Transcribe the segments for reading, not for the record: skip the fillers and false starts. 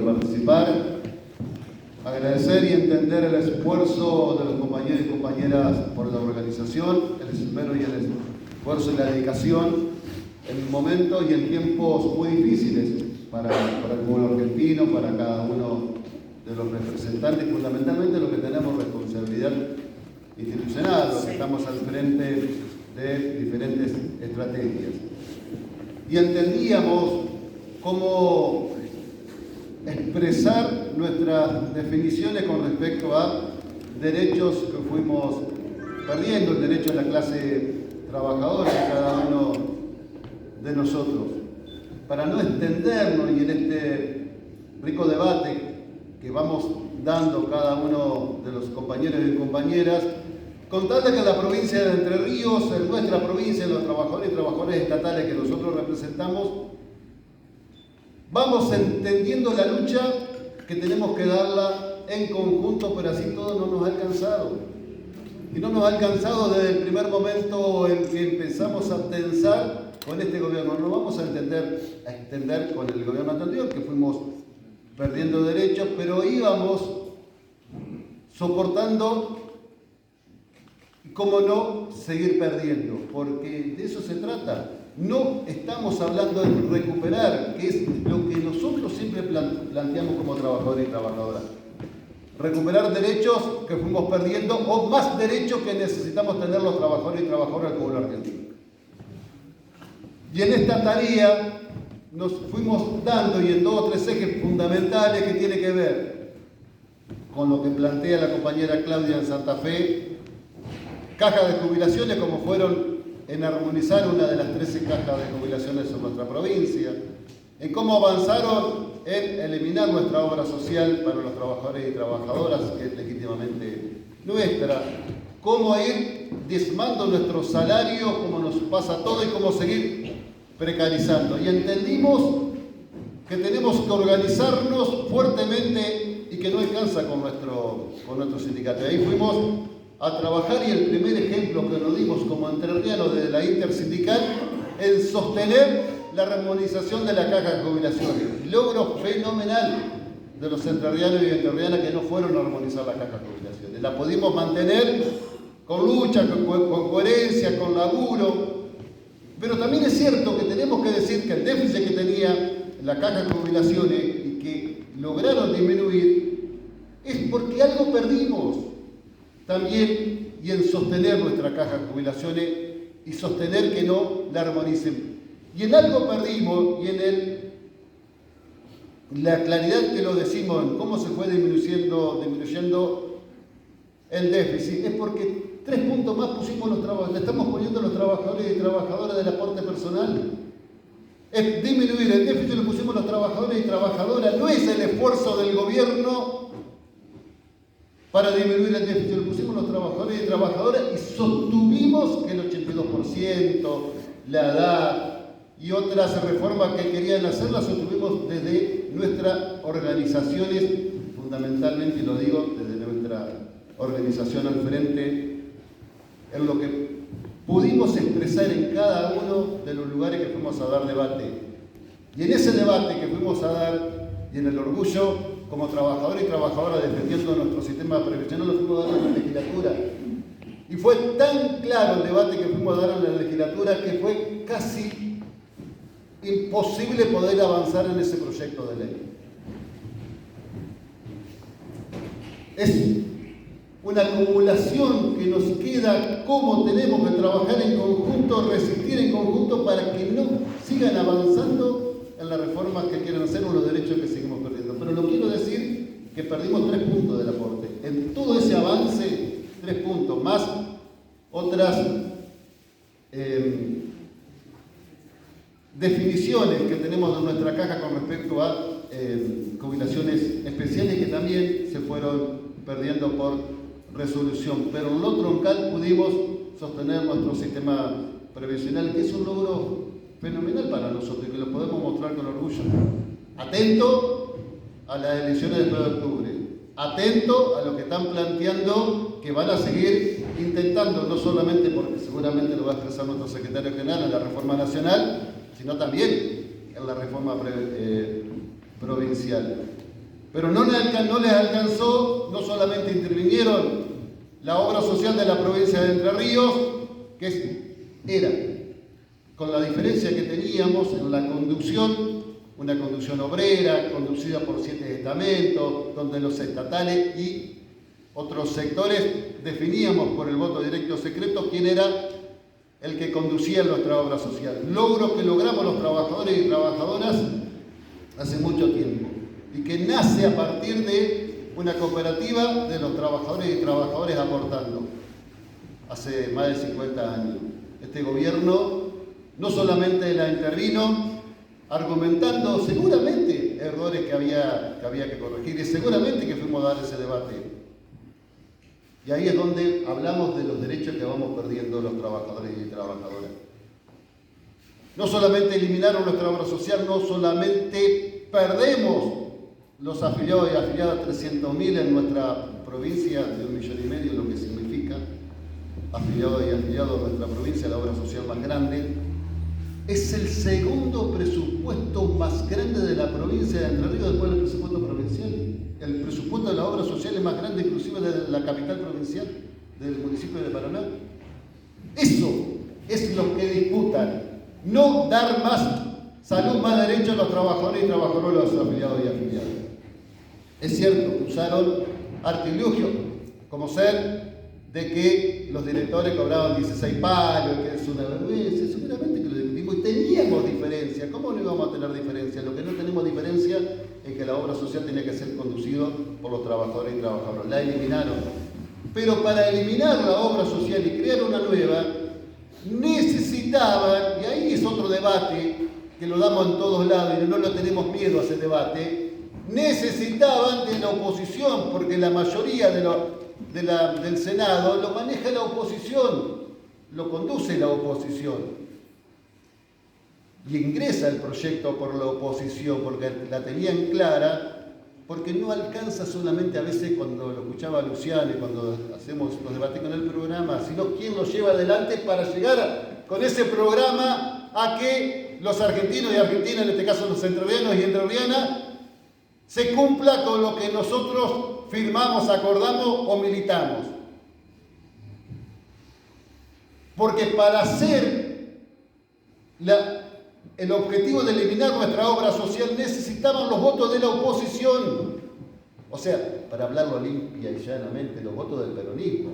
poder participar. Agradecer y entender el esfuerzo de los compañeros y compañeras por la organización, el esmero y el esfuerzo y la dedicación en momentos y en tiempos muy difíciles para el pueblo argentino, para cada uno de los representantes, fundamentalmente los que tenemos responsabilidad institucional, los que estamos al frente de diferentes estrategias. Y entendíamos cómo expresar nuestras definiciones con respecto a derechos que fuimos perdiendo, el derecho de la clase trabajadora de cada uno de nosotros, para no extendernos y en este rico debate que vamos dando cada uno de los compañeros y compañeras, contarles que en la provincia de Entre Ríos, en nuestra provincia, los trabajadores y trabajadoras estatales que nosotros representamos, vamos entendiendo la lucha que tenemos que darla en conjunto, pero así todo no nos ha alcanzado. Y no nos ha alcanzado desde el primer momento en que empezamos a tensar con este gobierno. No vamos a extender con el gobierno anterior, que fuimos perdiendo derechos, pero íbamos soportando, cómo no, seguir perdiendo, porque de eso se trata. No estamos hablando de recuperar, que es lo que nosotros siempre planteamos como trabajadores y trabajadoras. Recuperar derechos que fuimos perdiendo o más derechos que necesitamos tener los trabajadores y trabajadoras del pueblo argentino. Y en esta tarea nos fuimos dando y en 2 o 3 ejes fundamentales que tiene que ver con lo que plantea la compañera Claudia en Santa Fe, cajas de jubilaciones como fueron en armonizar una de las 13 cajas de jubilaciones en nuestra provincia, en cómo avanzaron en eliminar nuestra obra social para los trabajadores y trabajadoras, que es legítimamente nuestra, cómo ir diezmando nuestros salarios, como nos pasa todo, y cómo seguir precarizando. Y entendimos que tenemos que organizarnos fuertemente y que no alcanza con nuestro sindicato. Y ahí fuimos a trabajar y el primer ejemplo que nos dimos como entrerrianos desde la intersindical en sostener la armonización de la caja de jubilaciones. Logro fenomenal de los entrerrianos y entrerrianas que no fueron a armonizar la caja de jubilaciones. La pudimos mantener con lucha, con coherencia, con laburo. Pero también es cierto que tenemos que decir que el déficit que tenía la caja de jubilaciones y que lograron disminuir es porque algo perdimos también, y en sostener nuestra caja de jubilaciones y sostener que no la armonicen. Y en algo perdimos, y en la claridad que lo decimos, en cómo se fue disminuyendo el déficit, es porque 3 puntos más pusimos le estamos poniendo a los trabajadores y trabajadoras del aporte personal. Es disminuir el déficit, lo pusimos los trabajadores y trabajadoras, no es el esfuerzo del gobierno para disminuir el déficit, lo pusimos los trabajadores y trabajadoras y sostuvimos que el 82%, la edad y otras reformas que querían hacer, las sostuvimos desde nuestras organizaciones, fundamentalmente, y lo digo, desde nuestra organización al frente, en lo que pudimos expresar en cada uno de los lugares que fuimos a dar debate. Y en ese debate que fuimos a dar, y en el orgullo, como trabajadores y trabajadoras defendiendo nuestro sistema previsional, lo fuimos a dar en la legislatura. Y fue tan claro el debate que fuimos a dar en la legislatura que fue casi imposible poder avanzar en ese proyecto de ley. Es una acumulación que nos queda, cómo tenemos que trabajar en conjunto, resistir en conjunto para que no sigan avanzando en las reformas que quieren hacer o los derechos que seguimos perdiendo. Pero lo quiero decir que perdimos 3 puntos del aporte. En todo ese avance, 3 puntos, más otras definiciones que tenemos de nuestra caja con respecto a jubilaciones especiales que también se fueron perdiendo por resolución. Pero en lo troncal pudimos sostener nuestro sistema previsional, que es un logro fenomenal para nosotros y que lo podemos mostrar con orgullo. Atento a las elecciones del 9 de octubre, atento a lo que están planteando, que van a seguir intentando, no solamente porque seguramente lo va a expresar nuestro secretario general en la reforma nacional, sino también en la reforma provincial. Pero no les alcanzó, no solamente intervinieron la obra social de la provincia de Entre Ríos, que era, con la diferencia que teníamos en la conducción, una conducción obrera, conducida por 7 estamentos, donde los estatales y otros sectores definíamos por el voto directo secreto quién era el que conducía nuestra obra social. Logro que logramos los trabajadores y trabajadoras hace mucho tiempo y que nace a partir de una cooperativa de los trabajadores y trabajadoras aportando hace más de 50 años. Este gobierno no solamente la intervino argumentando seguramente errores que había que corregir y seguramente que fuimos a dar ese debate. Y ahí es donde hablamos de los derechos que vamos perdiendo los trabajadores y trabajadoras. No solamente eliminaron nuestra obra social, no solamente perdemos los afiliados y afiliadas 300.000 en nuestra provincia, de 1,5 millones, lo que significa afiliados y afiliados de nuestra provincia, la obra social más grande. Es el segundo presupuesto más grande de la provincia de Entre Ríos después del presupuesto provincial. El presupuesto de la obra social es más grande inclusive de la capital provincial, del municipio de Paraná. Eso es lo que disputan. No dar más salud, más derechos a los trabajadores y trabajadoras, los afiliados y afiliadas. Es cierto, usaron artilugios, como ser de que los directores cobraban 16 palos, que es una vergüenza, seguramente que lo discutimos y teníamos diferencia. ¿Cómo no íbamos a tener diferencia? Lo que no tenemos diferencia es que la obra social tenía que ser conducido por los trabajadores y trabajadoras. La eliminaron. Pero para eliminar la obra social y crear una nueva, necesitaban, y ahí es otro debate, que lo damos en todos lados y no lo tenemos miedo a ese debate, necesitaban de la oposición, porque la mayoría del Senado lo maneja la oposición, lo conduce la oposición. Y ingresa el proyecto por la oposición, porque la tenían clara, porque no alcanza solamente a veces cuando lo escuchaba Luciano y cuando hacemos los debates con el programa, sino quién lo lleva adelante para llegar con ese programa a que los argentinos y argentinas, en este caso los entrerrianos y entrerrianas, se cumpla con lo que nosotros firmamos, acordamos o militamos. Porque para hacer el objetivo de eliminar nuestra obra social necesitaban los votos de la oposición. O sea, para hablarlo limpia y llanamente, los votos del peronismo.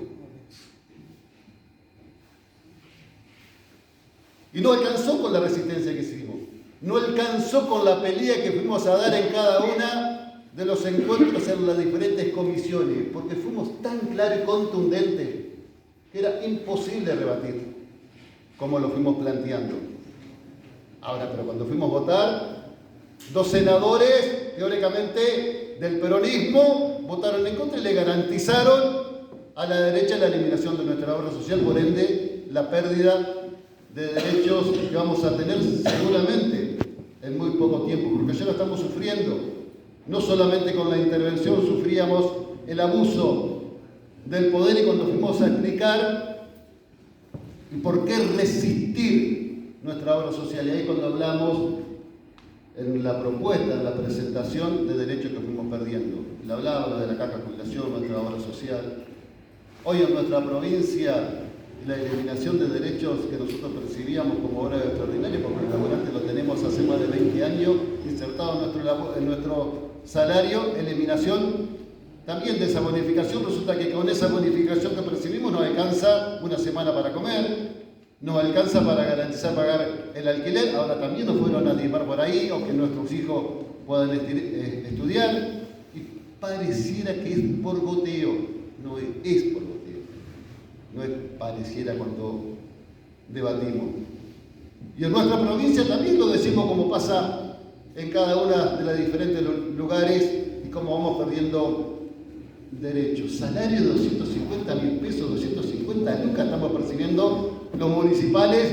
Y no alcanzó con la resistencia que hicimos. No alcanzó con la pelea que fuimos a dar en cada una de los encuentros en las diferentes comisiones, porque fuimos tan claros y contundentes que era imposible rebatir como lo fuimos planteando. Ahora, pero cuando fuimos a votar, 2 senadores, teóricamente del peronismo, votaron en contra y le garantizaron a la derecha la eliminación de nuestra obra social, por ende, la pérdida de derechos que vamos a tener seguramente en muy poco tiempo, porque ya lo estamos sufriendo. No solamente con la intervención sufríamos el abuso del poder y cuando fuimos a explicar y por qué resistir nuestra obra social. Y ahí cuando hablamos en la propuesta, en la presentación de derechos que fuimos perdiendo. Le hablaba de la caja de jubilación, nuestra obra social. Hoy en nuestra provincia, la eliminación de derechos que nosotros percibíamos como obra extraordinaria, porque el laborante lo tenemos hace más de 20 años insertado en nuestro salario, eliminación también de esa bonificación. Resulta que con esa bonificación que percibimos nos alcanza una semana para comer, nos alcanza para garantizar pagar el alquiler. Ahora también nos fueron a diezmar por ahí, o que nuestros hijos puedan estudiar, y pareciera que es por goteo. No es por goteo. No es pareciera cuando debatimos. Y en nuestra provincia también lo decimos como pasa en cada una de los diferentes lugares y cómo vamos perdiendo derechos. Salario de 250.000 pesos, 250 lucas estamos percibiendo los municipales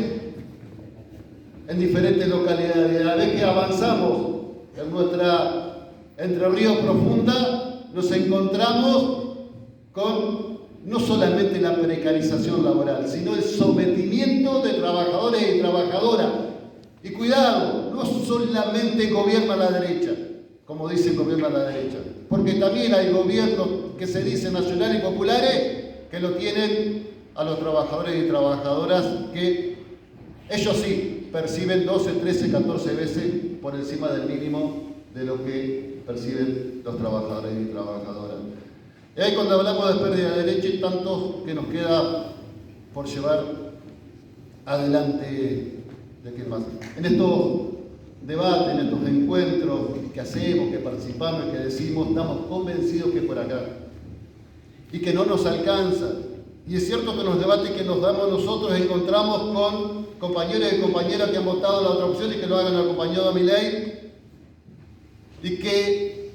en diferentes localidades. A la vez que avanzamos en nuestra Entre Ríos profunda, nos encontramos con no solamente la precarización laboral, sino el sometimiento de trabajadores y trabajadoras. Y cuidado, no solamente gobierna la derecha, como dice el gobierno de la derecha. Porque también hay gobiernos que se dicen nacionales y populares que lo tienen a los trabajadores y trabajadoras que ellos sí perciben 12, 13, 14 veces por encima del mínimo de lo que perciben los trabajadores y trabajadoras. Y ahí cuando hablamos de pérdida de derecho, hay tanto que nos queda por llevar adelante de qué más. En estos debates, en estos encuentros que hacemos, que participamos y que decimos, estamos convencidos que es por acá y que no nos alcanza. Y es cierto que en los debates que nos damos nosotros encontramos con compañeros y compañeras que han votado la otra opción y que lo hagan acompañado a Milei y que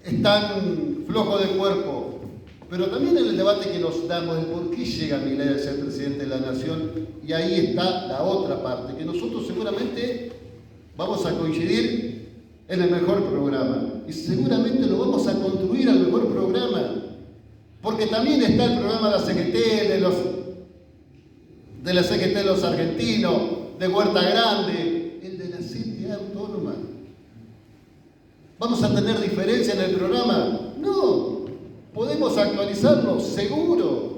están flojos de cuerpo. Pero también en el debate que nos damos es por qué llega Milei a ser presidente de la nación, y ahí está la otra parte, que nosotros seguramente vamos a coincidir en el mejor programa y seguramente lo vamos a construir al mejor programa, porque también está el programa de la CGT, de la CGT de los argentinos, de Huerta Grande, el de la CTA autónoma. ¿Vamos a tener diferencia en el programa? No. ¿Podemos actualizarlo? Seguro.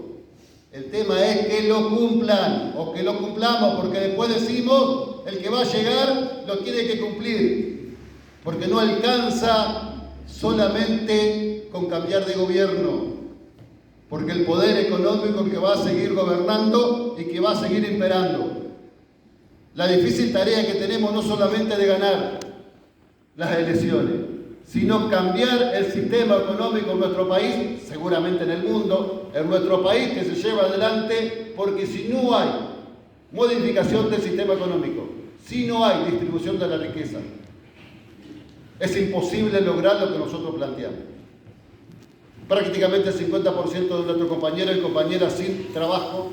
El tema es que lo cumplan o que lo cumplamos, porque después decimos, el que va a llegar lo tiene que cumplir, porque no alcanza solamente con cambiar de gobierno, porque el poder económico que va a seguir gobernando y que va a seguir imperando. La difícil tarea que tenemos no solamente de ganar las elecciones, sino cambiar el sistema económico en nuestro país, seguramente en el mundo, en nuestro país que se lleva adelante, porque si no hay modificación del sistema económico, si no hay distribución de la riqueza, es imposible lograr lo que nosotros planteamos. Prácticamente el 50% de nuestros compañeros y compañeras sin trabajo,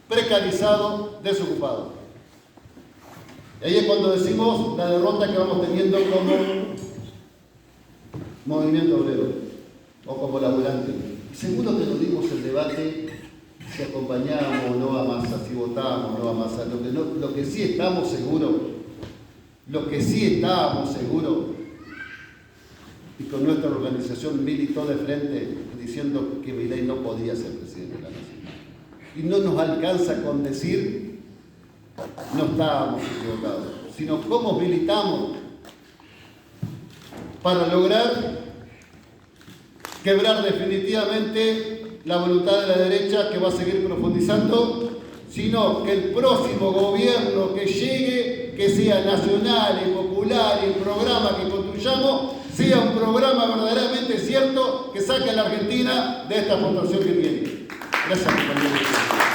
precarizado, desocupado. Y ahí es cuando decimos la derrota que vamos teniendo como movimiento obrero o como laburante. Seguro que nos dimos el debate si acompañamos o no a Massa, si votamos o no a Massa. Lo que sí estamos seguros, y con nuestra organización militó de frente diciendo que Milei no podía ser presidente de la nación. Y no nos alcanza con decir no estábamos equivocados, sino cómo militamos para lograr quebrar definitivamente la voluntad de la derecha que va a seguir profundizando, sino que el próximo gobierno que llegue, que sea nacional y popular y el programa que construyamos, sea un programa verdaderamente cierto que saque a la Argentina de esta situación que tiene. Gracias, compañeros.